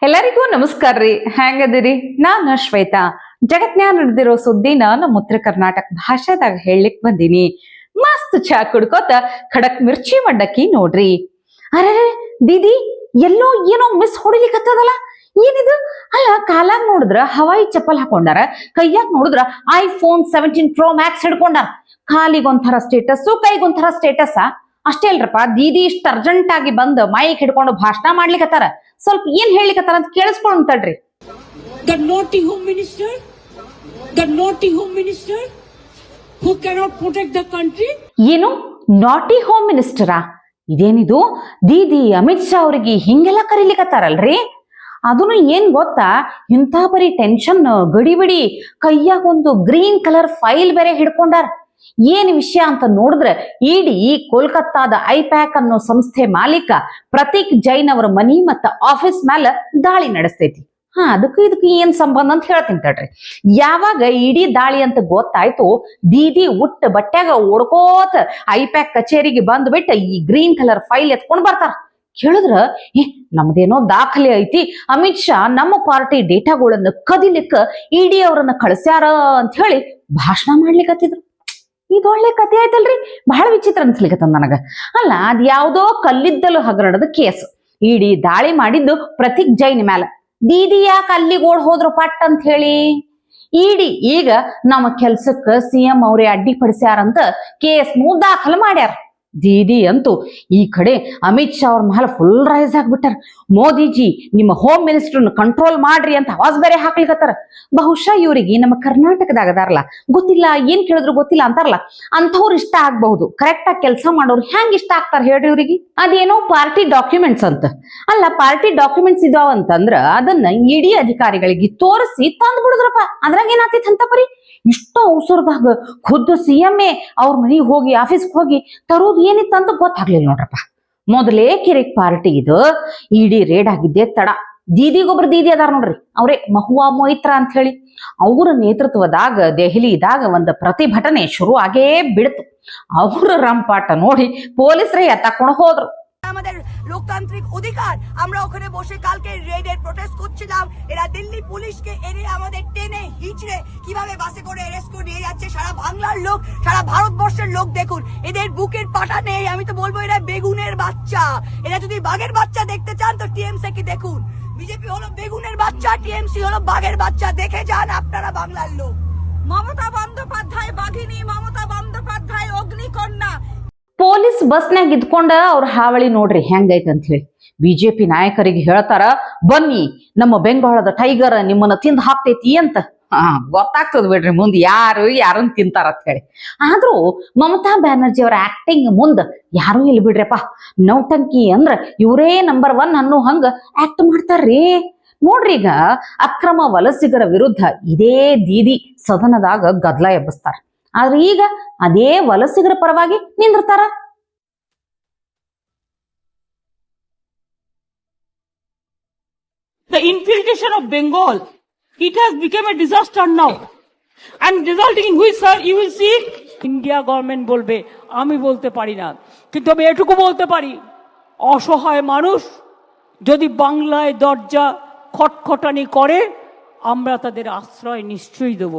ಎಲ್ಲರಿಗೂ ನಮಸ್ಕಾರ ರೀ. ಹೆಂಗದಿರಿ? ನಾನು ಶ್ವೇತಾ. ಜಗತ್ನ್ಯಾಗ ನಡೆದಿರೋ ಸುದ್ದಿನ ನಮ್ಮ ಉತ್ತರ ಕರ್ನಾಟಕ ಭಾಷೆದಾಗ ಹೇಳಲಿಕ್ ಬಂದೀನಿ. ಮಸ್ತ್ ಚಾ ಕುಡ್ಕೋತ ಖಡಕ್ ಮಿರ್ಚಿ ಮಡ್ಡಕ್ಕಿ ನೋಡ್ರಿ. ಅರೆ ದೀದಿ, ಎಲ್ಲೋ ಏನೋ ಮಿಸ್ ಹೊಡಿಲಿಕ್ಕತ್ತದಲ್ಲ, ಏನಿದು? ಅಲ್ಲ, ಕಾಲಾಗ ನೋಡಿದ್ರ ಹವಾಯಿ ಚಪ್ಪಲ್ ಹಾಕೊಂಡಾರ, ಕೈಯಾಗ ನೋಡಿದ್ರ iPhone 17 Pro Max ಹಿಡ್ಕೊಂಡಾರ. ಕಾಲಿಗೊಂಥರ ಸ್ಟೇಟಸ್, ಕೈಗೊಂಥರ ಸ್ಟೇಟಸ್. ಅಷ್ಟೇ ಅಲ್ರಪ್ಪ, ದೀದಿ ಇಷ್ಟ ಅರ್ಜೆಂಟ್ ಆಗಿ ಬಂದ್ ಮೈಕ್ ಹಿಡ್ಕೊಂಡು ಭಾಷಣ ಮಾಡ್ಲಿಕ್ಕತ್ತಾರ. ಸ್ವಲ್ಪ ಏನ್ ಹೇಳಿಕತ್ತಾರ ಅಂತ ಕೇಳಿಸ್ಕೊಂಡ್ರಿ. The naughty home minister who cannot protect the country. ಏನು ನಾಟಿ ಹೋಮ್ ಮಿನಿಸ್ಟರಾ? ಇದೇನಿದು? ದೀದಿ ಅಮಿತ್ ಶಾ ಅವ್ರಿಗೆ ಹಿಂಗೆಲ್ಲ ಕರೀಲಿಕತ್ತಾರಲ್ರಿ? ಅದನ್ನು ಏನ್ ಗೊತ್ತಾ, ಇಂಥ ಬರೀ ಟೆನ್ಷನ್ ಗಡಿಬಿಡಿ, ಕೈಯಾಗ ಒಂದು ಗ್ರೀನ್ ಕಲರ್ ಫೈಲ್ ಬೇರೆ ಹಿಡ್ಕೊಂಡಾರ. ಏನ್ ವಿಷಯ ಅಂತ ನೋಡಿದ್ರೆ, ಇಡೀ ಕೋಲ್ಕತ್ತಾದ ಐಪ್ಯಾಕ್ ಅನ್ನೋ ಸಂಸ್ಥೆ ಮಾಲೀಕ ಪ್ರತೀಕ್ ಜೈನ್ ಅವರ ಮನಿ ಮತ್ತ ಆಫೀಸ್ ಮೇಲೆ ದಾಳಿ ನಡೆಸ್ತೈತಿ. ಇದಕ್ಕೆ ಏನ್ ಸಂಬಂಧ ಅಂತ ಹೇಳ್ತೀನಿ ತಡ್ರಿ. ಯಾವಾಗ ಇಡೀ ದಾಳಿ ಅಂತ ಗೊತ್ತಾಯ್ತು, ದೀದಿ ಉಟ್ಟ ಬಟ್ಟ್ಯಾಗ ಓಡ್ಕೋತ ಐಪ್ಯಾಕ್ ಕಚೇರಿಗೆ ಬಂದ್ಬಿಟ್ಟು ಈ ಗ್ರೀನ್ ಕಲರ್ ಫೈಲ್ ಎತ್ಕೊಂಡ್ ಬರ್ತಾರ. ಕೇಳಿದ್ರ, ನಮ್ದೇನೋ ದಾಖಲೆ ಐತಿ, ಅಮಿತ್ ಶಾ ನಮ್ಮ ಪಾರ್ಟಿ ಡೇಟಾಗಳನ್ನ ಕದಿಲಿಕ್ಕ ಇಡಿ ಅವರನ್ನ ಕಳಿಸ್ಯಾರ ಅಂತ ಹೇಳಿ ಭಾಷಣ ಮಾಡ್ಲಿಕ್ಕತ್ತಿದ್ರು. ಇದೊಳ್ಳೆ ಕಥೆ ಆಯ್ತಲ್ರಿ, ಬಹಳ ವಿಚಿತ್ರ ಅನ್ಸ್ಲಿಕ್ಕತ್ತ ನನಗ. ಅಲ್ಲ, ಅದ್ ಯಾವ್ದೋ ಕಲ್ಲಿದ್ದಲು ಹಗರಣದ ಕೇಸ್. ಇಡೀ ದಾಳಿ ಮಾಡಿದ್ದು ಪ್ರತೀಕ್ ಜೈನ್ ಮ್ಯಾಲ. ದೀದಿ ಯಾಕೆ ಅಲ್ಲಿಗೆ ಓಡ್ ಹೋದ್ರು ಪಟ್ ಅಂತ ಹೇಳಿ? ಇಡಿ ಈಗ ನಮ್ಮ ಕೆಲ್ಸಕ್ಕ CM ಅವ್ರೇ ಅಡ್ಡಿಪಡಿಸ್ಯಾರಂತ ಕೇಸ್ನು ದಾಖಲು ಮಾಡ್ಯಾರ. ದೀದಿ ಅಂತೂ ಈ ಕಡೆ ಅಮಿತ್ ಶಾ ಅವ್ರ ಮೇಲೆ ಫುಲ್ ರೈಸ್ ಆಗ್ಬಿಟ್ಟಾರ. ಮೋದಿಜಿ, ನಿಮ್ಮ ಹೋಮ್ ಮಿನಿಸ್ಟರ್ನ ಕಂಟ್ರೋಲ್ ಮಾಡ್ರಿ ಅಂತ ಆವಾಜ್ ಬೇರೆ ಹಾಕ್ಲಿಕತ್ತಾರ. ಬಹುಶಃ ಇವ್ರಿಗೆ ನಮ್ಮ ಕರ್ನಾಟಕದಾಗ ಅದಾರಲ್ಲ, ಗೊತ್ತಿಲ್ಲ, ಏನ್ ಕೇಳಿದ್ರು ಗೊತ್ತಿಲ್ಲ ಅಂತಾರಲ್ಲ, ಅಂಥವ್ರು ಇಷ್ಟ ಆಗ್ಬಹುದು. ಕರೆಕ್ಟ್ ಆಗಿ ಕೆಲಸ ಮಾಡೋರು ಹೆಂಗ್ ಇಷ್ಟ ಆಗ್ತಾರ ಹೇಳ್ರಿ ಇವ್ರಿಗೆ? ಅದೇನೋ ಪಾರ್ಟಿ ಡಾಕ್ಯುಮೆಂಟ್ಸ್ ಅಂತ. ಅಲ್ಲ, ಪಾರ್ಟಿ ಡಾಕ್ಯುಮೆಂಟ್ಸ್ ಇದಾವ ಅಂತಂದ್ರ ಅದನ್ನ ಇಡೀ ಅಧಿಕಾರಿಗಳಿಗೆ ತೋರಿಸಿ ತಂದ್ ಬಿಡುದ್ರಪ್ಪ. ಅದ್ರಾಗ ಏನಾಗ್ತೈತಿ ಅಂತ ಪರಿ? ಇಷ್ಟ ಅವಸರದಾಗ ಖುದ್ದು CM ಅವ್ರ ಮನೆಗೆ ಹೋಗಿ, ಆಫೀಸ್ಗೆ ಹೋಗಿ ತರೋದು ಏನಿತ್ತಂತ ಗೊತ್ತಾಗ್ಲಿಲ್ಲ ನೋಡ್ರಪ್ಪ. ಮೊದಲೇ ಕಿರಿಕ್ ಪಾರ್ಟಿ ಇದು. ಇಡೀ ರೇಡ್ ಆಗಿದ್ದೆ ತಡ. ದೀದಿಗೊಬ್ರು ದೀದಿ ಅದಾರ ನೋಡ್ರಿ, ಅವ್ರೇ ಮಹುವಾ ಮೊಯಿತ್ರಾ ಅಂತ ಹೇಳಿ. ಅವ್ರ ನೇತೃತ್ವದಾಗ ದೆಹಲಿದಾಗ ಒಂದು ಪ್ರತಿಭಟನೆ ಶುರು ಆಗೇ ಬಿಡ್ತು. ಅವ್ರ ರಂಪಾಟ ನೋಡಿ ಪೊಲೀಸರೇ ತಕೊಂಡು ಹೋದ್ರು. আমাদের লোকতান্ত্রিক অধিকার, আমরা ওখানে বসে কালকে রেডের প্রোটেস্ট করছিলাম। এরা দিল্লি পুলিশকে এনে আমাদের টেনে হিচড়ে কিভাবে বাসে করে অ্যারেস্ট করে নিয়ে যাচ্ছে। সারা বাংলার লোক, সারা ভারতবর্ষের লোক দেখুন, এদের বুকের পাটা নেই। আমি তো বলবো এরা বেগুনের বাচ্চা। এরা যদি বাঘের বাচ্চা দেখতে চান তো টিএমসি কে দেখুন। বিজেপি হলো বেগুনের বাচ্চা, টিএমসি হলো বাঘের বাচ্চা। দেখে যান আপনারা বাংলার লোক। মমতা বন্দ্যোপাধ্যায় বাঘিনী, মমতা বন্দ্যোপাধ্যায় অগ্নিকন্যা। ಪೊಲೀಸ್ ಬಸ್ನ್ಯಾಗ ಇದ್ಕೊಂಡ ಅವ್ರ ಹಾವಳಿ ನೋಡ್ರಿ ಹೆಂಗೈತೆ ಅಂತ ಹೇಳಿ. ಬಿಜೆಪಿ ನಾಯಕರಿಗೆ ಹೇಳ್ತಾರ, ಬನ್ನಿ ನಮ್ಮ ಬೆಂಗಾಳದ ಟೈಗರ್ ನಿಮ್ಮನ್ನ ತಿಂದು ಹಾಕ್ತೈತಿ ಅಂತ. ಗೊತ್ತಾಗ್ತದ ಬಿಡ್ರಿ ಮುಂದೆ ಯಾರನ್ನ ತಿಂತಾರ ಅಂತ ಹೇಳಿ. ಆದ್ರೂ ಮಮತಾ ಬ್ಯಾನರ್ಜಿ ಅವರ ಆಕ್ಟಿಂಗ್ ಮುಂದ್ ಯಾರು ಇಲ್ಲ ಬಿಡ್ರಪ್ಪ. ನೌಟಂಕಿ ಅಂದ್ರ ಇವರೇ ನಂಬರ್ 1 ಅನ್ನೋ ಹಂಗ ಆಕ್ಟ್ ಮಾಡ್ತಾರ್ರಿ. ನೋಡ್ರಿ, ಈಗ ಅಕ್ರಮ ವಲಸಿಗರ ವಿರುದ್ಧ ಇದೇ ದೀದಿ ಸದನದಾಗ ಗದ್ಲ ಎಬ್ಬಿಸ್ತಾರ. ಆದ್ರೆ ಈಗ ಅದೇ ವಲಸಿಗರ ಪರವಾಗಿ ನಿಂದಿರ್ತಾರ. The infiltration of Bengal, it has become a disaster now, and resulting in which, sir, you will see India government বলবে, আমি বলতে পারি না, কিন্তু আমি এটুকু বলতে পারি, অসহায় মানুষ যদি বাংলায় দরজা খটখটানি করে, আমরা তাদের আশ্রয় নিশ্চয়ই দেব।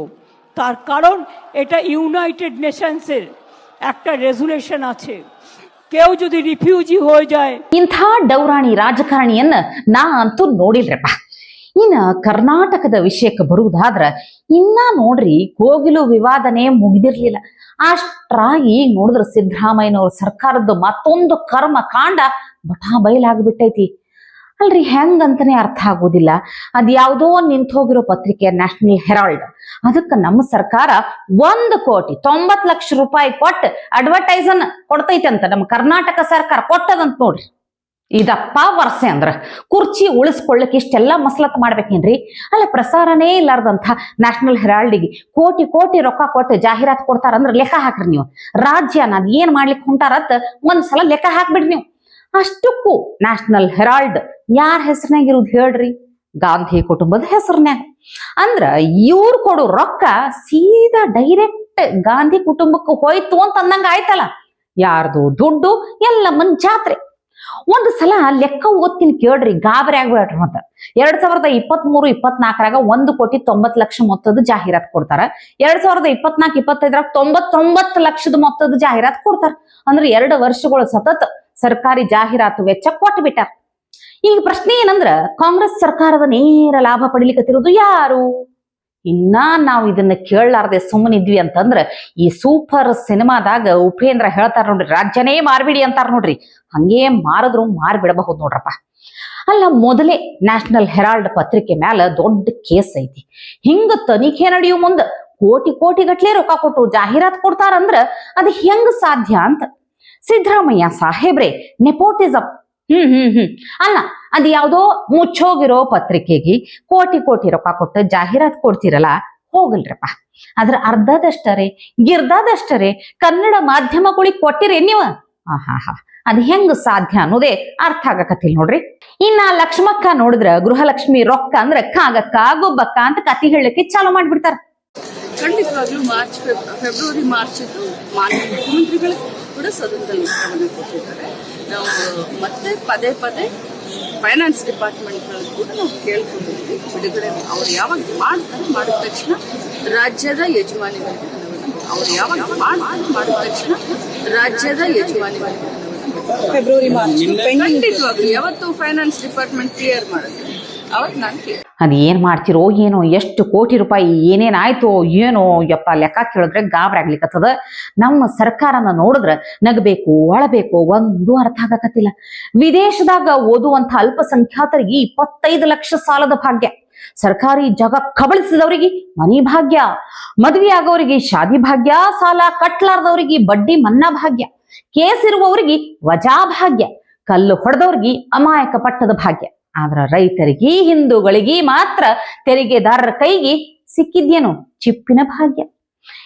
তার কারণ এটা ইউনাইটেড নেশনসের একটা রেজুলেশন আছে, কেউ যদি ರಿಫ್ಯೂಜಿ হয়ে যায়। ಇಂಥ ಡೌರಾಣಿ ರಾಜಕಾರಣಿಯನ್ನ ನಾ ಅಂತೂ ನೋಡಿಲ್ರಪ್ಪ. ಇನ್ನ ಕರ್ನಾಟಕದ ವಿಷಯಕ್ಕೆ ಬರುವುದಾದ್ರ, ಇನ್ನ ನೋಡ್ರಿ, ಕೋಗಿಲು ವಿವಾದನೆ ಮುಗಿದಿರ್ಲಿಲ್ಲ. ಅಷ್ಟ್ರಾಗಿ ಈಗ ನೋಡಿದ್ರ ಸಿದ್ದರಾಮಯ್ಯನವ್ರ ಸರ್ಕಾರದ ಮತ್ತೊಂದು ಕರ್ಮ ಕಾಂಡ ಬಟಾ ಬಯಲಾಗ್ಬಿಟ್ಟೈತಿ. ಅಲ್ರಿ, ಹೆಂಗಂತಾನೆ ಅರ್ಥ ಆಗೋದಿಲ್ಲ. ಅದ್ ಯಾವ್ದೋ ನಿಂತ ಹೋಗಿರೋ ಪತ್ರಿಕೆ ನ್ಯಾಷನಲ್ ಹೆರಾಲ್ಡ್, ಅದಕ್ಕೆ ನಮ್ಮ ಸರ್ಕಾರ 1,90,00,000 ರೂಪಾಯಿ ಕೊಟ್ಟು ಅಡ್ವರ್ಟೈಸನ್ ಕೊಡ್ತೈತೆ ಅಂತ ನಮ್ಮ ಕರ್ನಾಟಕ ಸರ್ಕಾರ ಕೊಟ್ಟದಂತ ನೋಡ್ರಿ. ಇದಪ್ಪ ವರ್ಷೆ ಅಂದ್ರ ಕುರ್ಚಿ ಉಳಿಸ್ಕೊಳ್ಳಕ್ ಇಷ್ಟೆಲ್ಲಾ ಮಸಲತ್ ಮಾಡ್ಬೇಕೇನ್ರಿ? ಅಲ್ಲ, ಪ್ರಸಾರನೇ ಇಲ್ಲಾರ್ದಂಥ ನ್ಯಾಷನಲ್ ಹೆರಾಲ್ಡಿಗೆ ಕೋಟಿ ಕೋಟಿ ರೊಕ್ಕ ಕೊಟ್ಟು ಜಾಹೀರಾತು ಕೊಡ್ತಾರಂದ್ರ ಲೆಕ್ಕ ಹಾಕ್ರಿ ನೀವು. ರಾಜ್ಯನ ಅದ್ ಏನ್ ಮಾಡ್ಲಿಕ್ಕೆ ಹೊಂಟಾರತ್ ಒಂದ್ಸಲ ಲೆಕ್ಕ ಹಾಕ್ಬಿಡ್ರಿ ನೀವು. ಅಷ್ಟಕ್ಕೂ ನ್ಯಾಷನಲ್ ಹೆರಾಲ್ಡ್ ಯಾರ ಹೆಸರಿನಾಗ ಇರುವುದು ಹೇಳ್ರಿ? ಗಾಂಧಿ ಕುಟುಂಬದ ಹೆಸರಿನ್ಯಾಗ. ಅಂದ್ರ ಇವ್ರು ಕೊಡೋ ರೊಕ್ಕ ಸೀದಾ ಡೈರೆಕ್ಟ್ ಗಾಂಧಿ ಕುಟುಂಬಕ್ಕೆ ಹೋಯ್ತು ಅಂತ ಅಂದಂಗ ಆಯ್ತಲ್ಲ. ಯಾರ್ದು ದುಡ್ಡು ಎಲ್ಲ ಜಾತ್ರೆ. ಒಂದು ಸಲ ಲೆಕ್ಕ ಓದ್ತೀನಿ ಕೇಳ್ರಿ, ಗಾಬರಿ ಆಗ್ಬೇಡ್ರಿ. ಮತ್ತ 2023-24 1,90,00,000 ಮೊತ್ತದ ಜಾಹೀರಾತ್ ಕೊಡ್ತಾರ. 2024-25 99 ಲಕ್ಷದ ಮೊತ್ತದ ಜಾಹೀರಾತ್ ಕೊಡ್ತಾರ. ಅಂದ್ರೆ 2 ವರ್ಷಗಳ ಸತತ ಸರ್ಕಾರಿ ಜಾಹೀರಾತು ವೆಚ್ಚ ಕೊಟ್ಟು ಬಿಟ್ಟಾರ. ಈಗ ಪ್ರಶ್ನೆ ಏನಂದ್ರ, ಕಾಂಗ್ರೆಸ್ ಸರ್ಕಾರದ ನೇರ ಲಾಭ ಪಡಿಲಿಕತ್ತಿರೋದು ಯಾರು? ಇನ್ನ ನಾವು ಇದನ್ನ ಕೇಳಲಾರ್ದೆ ಸುಮ್ಮನಿದ್ವಿ ಅಂತಂದ್ರ ಈ ಸೂಪರ್ ಸಿನಿಮಾದಾಗ ಉಪೇಂದ್ರ ಹೇಳ್ತಾರ ನೋಡ್ರಿ, ರಾಜ್ಯನೇ ಮಾರ್ಬಿಡಿ ಅಂತಾರ ನೋಡ್ರಿ, ಹಂಗೇ ಮಾರಿದ್ರು ಮಾರ್ಬಿಡಬಹುದು ನೋಡ್ರಪ್ಪ. ಅಲ್ಲ, ಮೊದಲೇ ನ್ಯಾಷನಲ್ ಹೆರಾಲ್ಡ್ ಪತ್ರಿಕೆ ಮ್ಯಾಲ ದೊಡ್ಡ ಕೇಸ್ ಐತಿ. ಹಿಂಗ ತನಿಖೆ ನಡೆಯೋ ಮುಂದ ಕೋಟಿ ಗಟ್ಲೆ ರೊಕ್ಕ ಕೊಟ್ಟು ಜಾಹೀರಾತ್ ಕೊಡ್ತಾರಂದ್ರ ಅದು ಹೆಂಗ ಸಾಧ್ಯ ಅಂತ ಸಿದ್ದರಾಮಯ್ಯ ಸಾಹೇಬ್ರೆ ನೆಪೋಟಿಸಂ. ಅಲ್ಲ, ಅದ್ ಯಾವ್ದೋ ಮುಚ್ಚೋಗಿರೋ ಪತ್ರಿಕೆಗೆ ಕೋಟಿ ರೊಕ್ಕ ಕೊಟ್ಟು ಜಾಹೀರಾತ್ ಕೊಡ್ತಿರಲ್ಲ, ಹೋಗಲ್ರಪ್ಪ. ಅದ್ರ ಅರ್ಧದಷ್ಟರೇ ಗಿರ್ದಾದಷ್ಟರೇ ಕನ್ನಡ ಮಾಧ್ಯಮಗಳಿಗೆ ಕೊಟ್ಟಿರಿ ನೀವು. ಅದ್ ಹೆಂಗ್ ಸಾಧ್ಯ ಅನ್ನೋದೇ ಅರ್ಥ ಆಗಕತ್ತಿಲ್ ನೋಡ್ರಿ. ಇನ್ನ ಲಕ್ಷ್ಮಕ್ಕ ನೋಡಿದ್ರ ಗೃಹಲಕ್ಷ್ಮಿ ರೊಕ್ಕ ಅಂದ್ರ ಕಾಗಕ್ಕ ಗೊಬ್ಬಕ್ಕ ಅಂತ ಕತಿ ಹೇಳಕ್ಕೆ ಚಾಲು ಮಾಡ್ಬಿಡ್ತಾರ. ಖಂಡಿತವಾಗ್ಲೂ ಫೆಬ್ರವರಿ ಮಾರ್ಚ್ ಮಾನ್ಯ ಮುಖ್ಯಮಂತ್ರಿಗಳು ಕೂಡ ಸದನದಲ್ಲಿ ಉತ್ತರವನ್ನು ಕೊಟ್ಟಿದ್ದಾರೆ. ನಾವು ಮತ್ತೆ ಪದೇ ಫೈನಾನ್ಸ್ ಡಿಪಾರ್ಟ್ಮೆಂಟ್ಗಳಲ್ಲಿ ಕೂಡ ನಾವು ಕೇಳ್ಕೊಂಡಿದ್ವಿ, ಬಿಡುಗಡೆ ಅವ್ರು ಯಾವಾಗ ಮಾಡ್ತಾರೆ ಮಾಡಿದ ತಕ್ಷಣ ರಾಜ್ಯದ ಯಜಮಾನಿಗಳಿಗೆ ಅವ್ರು ಯಾವಾಗ ಮಾಡಿದ ತಕ್ಷಣ ರಾಜ್ಯದ ಯಜಮಾನಿಗಳಿಗೆ ಫೆಬ್ರವರಿ ಮಾರ್ಚ್ ಖಂಡಿತವಾಗ್ಲೂ ಯಾವತ್ತು ಫೈನಾನ್ಸ್ ಡಿಪಾರ್ಟ್ಮೆಂಟ್ ಕ್ಲಿಯರ್ ಮಾಡಿದ್ರೆ ಅವತ್ತು ನಾನು ಕ್ಲಿಯರ್. ಅದ್ ಏನ್ ಮಾಡ್ತಿರೋ ಏನೋ, ಎಷ್ಟು ಕೋಟಿ ರೂಪಾಯಿ ಏನೇನಾಯ್ತೋ ಏನೋ ಯಪ್ಪ, ಲೆಕ್ಕ ಕೇಳಿದ್ರೆ ಗಾಬರಿ ಆಗ್ಲಿಕ್ಕತ್ತದ. ನಮ್ಮ ಸರ್ಕಾರನ ನೋಡಿದ್ರ ನಗಬೇಕು ಅಳಬೇಕು, ಒಂದು ಅರ್ಥ ಆಗಕತ್ತಿಲ್ಲ. ವಿದೇಶದಾಗ ಓದುವಂತ ಅಲ್ಪಸಂಖ್ಯಾತರಿಗೆ 25 ಲಕ್ಷ ಸಾಲದ ಭಾಗ್ಯ, ಸರ್ಕಾರಿ ಜಾಗ ಕಬಳಿಸಿದವರಿಗೆ ಮನಿ ಭಾಗ್ಯ, ಮದ್ವೆ ಆಗೋರಿಗೆ ಶಾದಿ ಭಾಗ್ಯ, ಸಾಲ ಕಟ್ಲಾರ್ದವ್ರಿಗೆ ಬಡ್ಡಿ ಮನ್ನಾ ಭಾಗ್ಯ, ಕೇಸ್ ಇರುವವರಿಗೆ ವಜಾ ಭಾಗ್ಯ, ಕಲ್ಲು ಹೊಡೆದವ್ರಿಗೆ ಅಮಾಯಕ ಪಟ್ಟದ ಭಾಗ್ಯ. ಆದ್ರ ರೈತರಿಗೆ ಹಿಂದೂಗಳಿಗೆ ಮಾತ್ರ ತೆರಿಗೆದಾರರ ಕೈಗೆ ಸಿಕ್ಕಿದ್ಯೇನು ಚಿಪ್ಪಿನ ಭಾಗ್ಯ.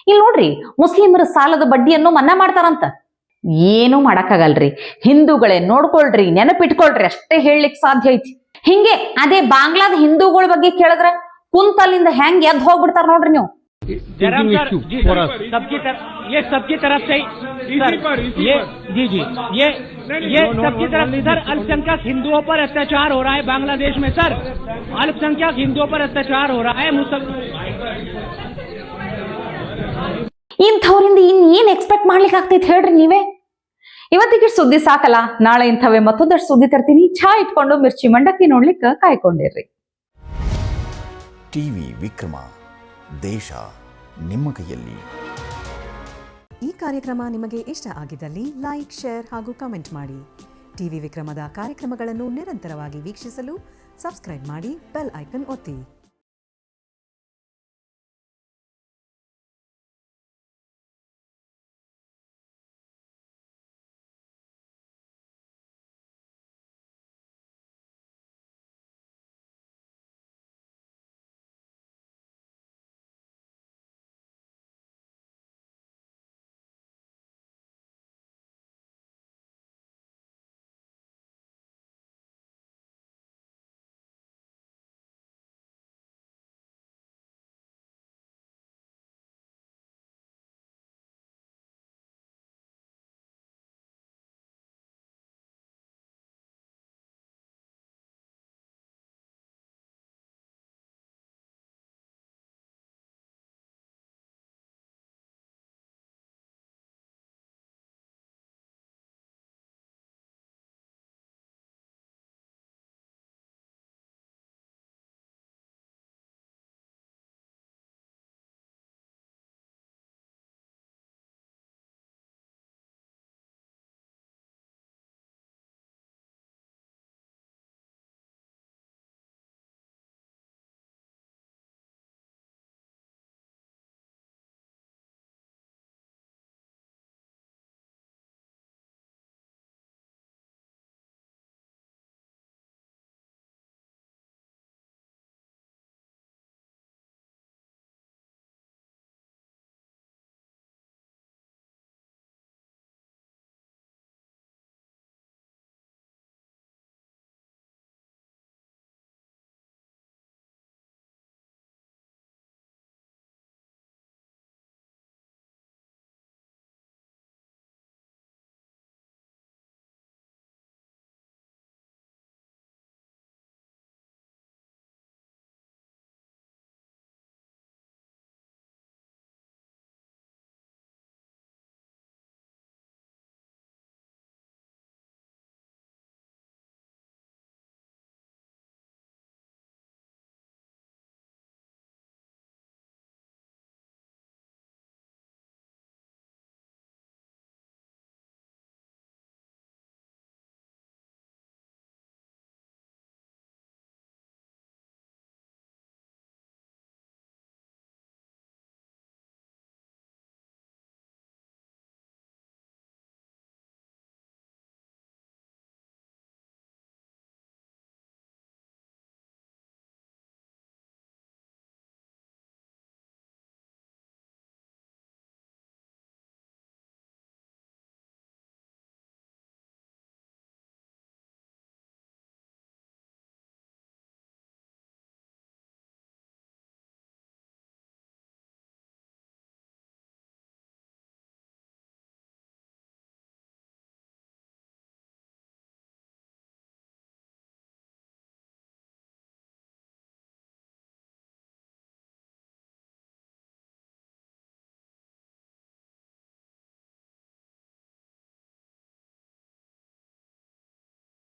ಇಲ್ಲಿ ನೋಡ್ರಿ, ಮುಸ್ಲಿಮರ ಸಾಲದ ಬಡ್ಡಿಯನ್ನು ಮನ್ನಾ ಮಾಡ್ತಾರಂತ. ಏನು ಮಾಡಕ್ಕಾಗಲ್ರಿ, ಹಿಂದೂಗಳೇ ನೋಡ್ಕೊಳ್ರಿ, ನೆನಪಿಟ್ಕೊಳ್ರಿ ಅಷ್ಟೇ ಹೇಳಲಿಕ್ಕೆ ಸಾಧ್ಯ ಐತಿ. ಹಿಂಗೆ ಅದೇ ಬಾಂಗ್ಲಾದ ಹಿಂದೂಗಳ ಬಗ್ಗೆ ಕೇಳಿದ್ರ ಕುಂತಲ್ಲಿಂದ ಹೆಂಗ್ ಎದ್ದು ಹೋಗ್ಬಿಡ್ತಾರ ನೋಡ್ರಿ ನೀವು. ये सबकी तरफ से सर, ये सबकी तरफ इधर अल्पसंख्यक हिंदुओं पर अत्याचार हो रहा है बांग्लादेश में सर, अल्पसंख्यक हिंदुओं पर अत्याचार हो रहा है. ಇಂಥವ್ರಿಂದ ಏನ್ ಎಕ್ಸ್ಪೆಕ್ಟ್ ಮಾಡ್ಲಿಕ್ಕೆ ಆಗ್ತೈತೆ ಹೇಳ್ರಿ ನೀವೇ. ಇವತ್ತಿಗೆ ಸುದ್ದಿ ಸಾಕಲ್ಲ, ನಾಳೆ ಇಂಥವೇ ಮತ್ತೊಂದಷ್ಟು ಸುದ್ದಿ ತರ್ತೀನಿ. ಚಹಾ ಇಟ್ಕೊಂಡು ಮಿರ್ಚಿ ಮಂಡಕ್ಕಿ ನೋಡ್ಲಿಕ್ಕೆ ಕಾಯ್ಕೊಂಡಿರ್ರಿ. ಟಿವಿ ವಿಕ್ರಮ, ದೇಶ ನಿಮ್ಮ ಕೈಯಲ್ಲಿ. ಈ ಕಾರ್ಯಕ್ರಮ ನಿಮಗೆ ಇಷ್ಟ ಆಗಿದ್ದಲ್ಲಿ ಲೈಕ್, ಶೇರ್ ಹಾಗೂ ಕಮೆಂಟ್ ಮಾಡಿ. ಟಿವಿ ವಿಕ್ರಮದ ಕಾರ್ಯಕ್ರಮಗಳನ್ನು ನಿರಂತರವಾಗಿ ವೀಕ್ಷಿಸಲು ಸಬ್ಸ್ಕ್ರೈಬ್ ಮಾಡಿ, ಬೆಲ್ ಐಕನ್ ಒತ್ತಿ.